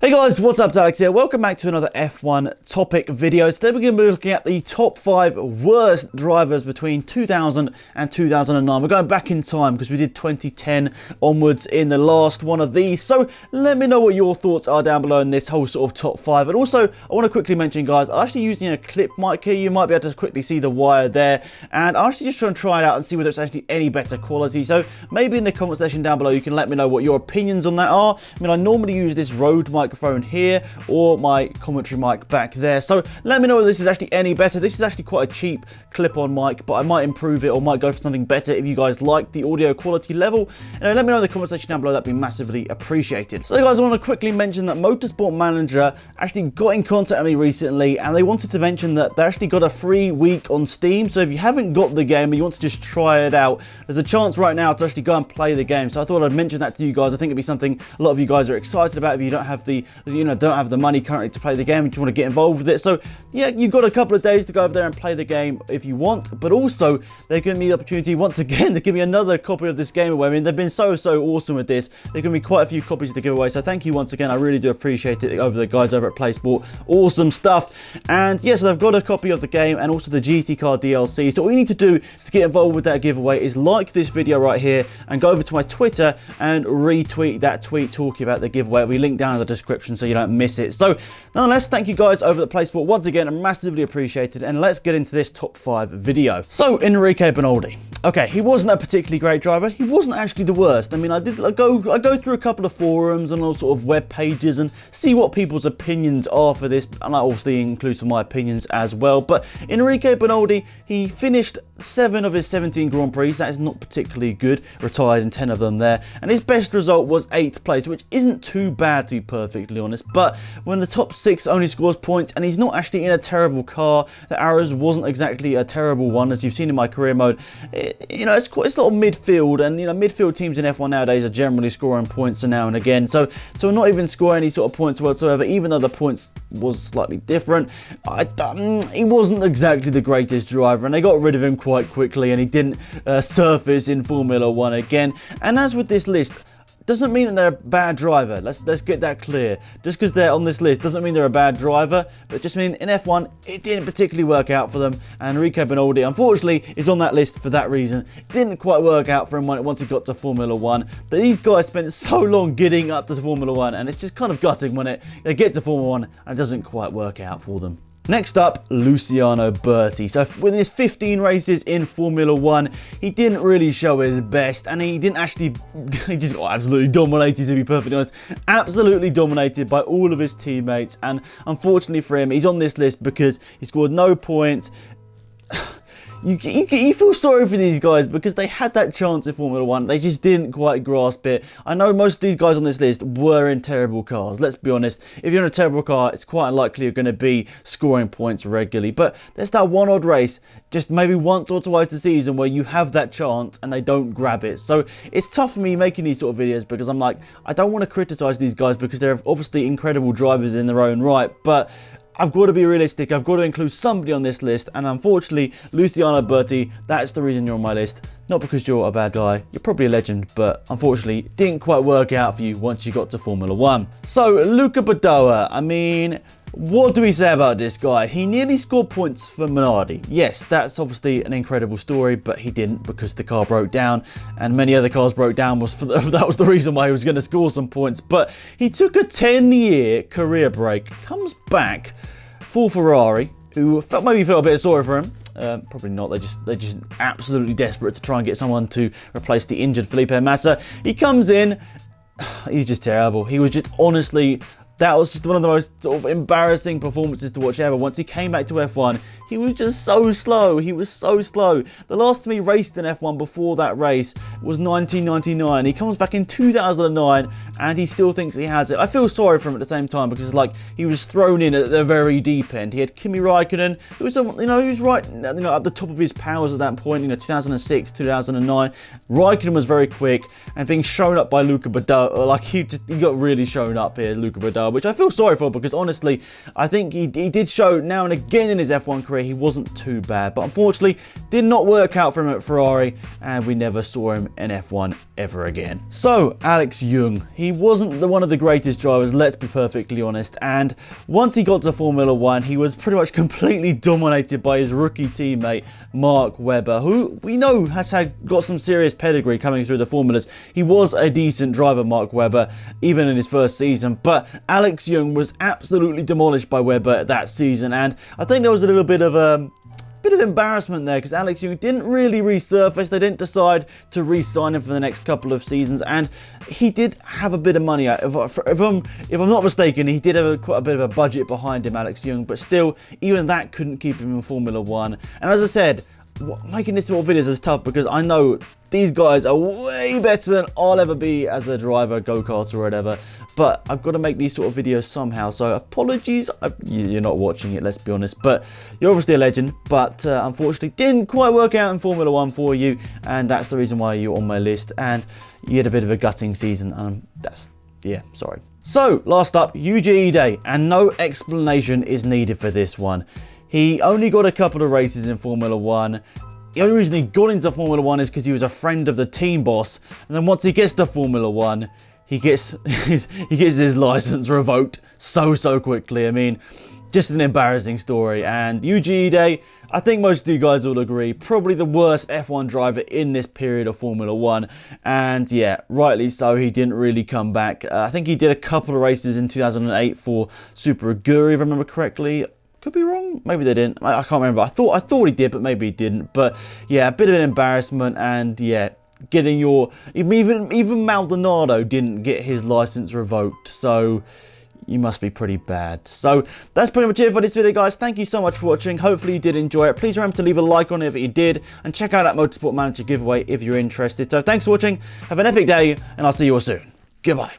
Hey guys, what's up? It's Alex here. Welcome back to another F1 topic video. Today we're going to be looking at the top 5 worst drivers between 2000 and 2009. We're going back in time because we did 2010 onwards in the last one of these. So let me know what your thoughts are down below in this whole sort of top 5. And also, I want to quickly mention, guys, I'm actually using a clip mic here. You might be able to quickly see the wire there. And I'm actually just trying to try it out and see whether it's actually any better quality. So maybe in the comment section down below, you can let me know what your opinions on that are. I mean, I normally use this Rode microphone here or my commentary mic back there, so let me know if this is actually any better. This is actually quite a cheap clip-on mic, but I might improve it or might go for something better if you guys like the audio quality level. And let me know in the comment section down below. That'd be massively appreciated. So guys, I want to quickly mention that Motorsport Manager actually got in contact with me recently, and they wanted to mention that they actually got a free week on Steam. So if you haven't got the game and you want to just try it out, there's a chance right now to actually go and play the game. So I thought I'd mention that to you guys. I think it'd be something a lot of you guys are excited about if you don't have the money currently to play the game and you want to get involved with it. So yeah, you've got a couple of days to go over there and play the game if you want, but also they're giving me the opportunity once again to give me another copy of this game away. I mean, they've been so awesome with this. They're going to be quite a few copies to give away, so thank you once again. I really do appreciate it over the guys over at PlaySport. Awesome stuff. And yes, they've got a copy of the game and also the GT car DLC. So all you need to do to get involved with that giveaway is like this video right here and go over to my Twitter and retweet that tweet talking about the giveaway. It'll be linked down in the description so you don't miss it. So nonetheless, thank you guys over at PlaySport once again. I'm massively appreciated, and let's get into this top 5 video. So Enrique Benaldi. Okay, he wasn't a particularly great driver. He wasn't actually the worst. I mean, I go through a couple of forums and all sort of web pages and see what people's opinions are for this, and I obviously include some of my opinions as well. But Enrique Benaldi, he finished 7 of his 17 Grand Prix. That is not particularly good. Retired in 10 of them there, and his best result was 8th place, which isn't too bad to be perfectly honest. But when the top 6 only scores points, and he's not actually in a terrible car, the Arrows wasn't exactly a terrible one, as you've seen in my career mode. It's a lot of midfield, and midfield teams in F1 nowadays are generally scoring points now and again. So not even score any sort of points whatsoever, even though the points was slightly different. He wasn't exactly the greatest driver, and they got rid of him quite quickly, and he didn't surface in Formula 1 again. And as with this list, doesn't mean that they're a bad driver. Let's get that clear. Just because they're on this list doesn't mean they're a bad driver, but just mean in F1 it didn't particularly work out for them. And Enrique Benaldi, unfortunately, is on that list for that reason. It didn't quite work out for him once he got to Formula 1. But these guys spent so long getting up to Formula 1, and it's just kind of gutting when they get to Formula 1 and it doesn't quite work out for them. Next up, Luciana Bertie. So with his 15 races in Formula 1, he didn't really show his best, and he just got absolutely dominated, to be perfectly honest. Absolutely dominated by all of his teammates, and unfortunately for him, he's on this list because he scored no points. You feel sorry for these guys because they had that chance in Formula 1. They just didn't quite grasp it. I know most of these guys on this list were in terrible cars. Let's be honest. If you're in a terrible car, it's quite unlikely you're going to be scoring points regularly. But there's that one odd race, just maybe once or twice a season, where you have that chance and they don't grab it. So it's tough for me making these sort of videos because I'm like, I don't want to criticize these guys because they're obviously incredible drivers in their own right. But I've got to be realistic. I've got to include somebody on this list, and unfortunately, Luciana Bertie, that's the reason you're on my list. Not because you're a bad guy, you're probably a legend, but unfortunately, it didn't quite work out for you once you got to Formula 1. So, Luca Badoa, I mean, what do we say about this guy? He nearly scored points for Minardi. Yes, that's obviously an incredible story, but he didn't because the car broke down, and many other cars broke down. That was the reason why he was going to score some points. But he took a 10-year career break, comes back for Ferrari, who maybe felt a bit sorry for him. Probably not. They're just absolutely desperate to try and get someone to replace the injured Felipe Massa. He comes in, he's just terrible. He was just honestly. That was just one of the most sort of embarrassing performances to watch ever. Once he came back to F1, he was just so slow. He was so slow. The last time he raced in F1 before that race was 1999. He comes back in 2009 and he still thinks he has it. I feel sorry for him at the same time because like he was thrown in at the very deep end. He had Kimi Raikkonen, who was he was right at the top of his powers at that point. 2006, 2009. Raikkonen was very quick and being shown up by Luca Badoa. Like he got really shown up here, Luca Badoa. which I feel sorry for because honestly, I think he did show now and again in his F1 career he wasn't too bad. But unfortunately, did not work out for him at Ferrari, and we never saw him in F1 ever again. So, Alex Young, he wasn't one of the greatest drivers, let's be perfectly honest, and once he got to Formula 1, he was pretty much completely dominated by his rookie teammate, Mark Webber, who we know has got some serious pedigree coming through the formulas. He was a decent driver, Mark Webber, even in his first season, but Alex Young was absolutely demolished by Webber that season, and I think there was a little bit of embarrassment there because Alex Young didn't really resurface. They didn't decide to re-sign him for the next couple of seasons, and he did have a bit of money. If I'm not mistaken, he did have quite a bit of a budget behind him, Alex Young, but still, even that couldn't keep him in Formula 1. And as I said, making this sort of videos is tough because I know these guys are way better than I'll ever be as a driver, go-kart or whatever, but I've got to make these sort of videos somehow, so apologies, you're not watching it, let's be honest, but you're obviously a legend, but unfortunately didn't quite work out in Formula 1 for you, and that's the reason why you're on my list, and you had a bit of a gutting season, yeah, sorry. So, last up, Ugne Day, and no explanation is needed for this one. He only got a couple of races in Formula 1. The only reason he got into Formula 1 is because he was a friend of the team boss. And then once he gets to Formula 1, he gets his license revoked so quickly. I mean, just an embarrassing story. And Ugne Day, I think most of you guys will agree, probably the worst F1 driver in this period of Formula 1. And yeah, rightly so, he didn't really come back. I think he did a couple of races in 2008 for Super Aguri, if I remember correctly. Could be wrong. Maybe they didn't. I can't remember. I thought he did, but maybe he didn't. But yeah, a bit of an embarrassment, and yeah, getting your even Maldonado didn't get his license revoked. So you must be pretty bad. So that's pretty much it for this video, guys. Thank you so much for watching. Hopefully you did enjoy it. Please remember to leave a like on it if you did, and check out that Motorsport Manager giveaway if you're interested. So thanks for watching. Have an epic day, and I'll see you all soon. Goodbye.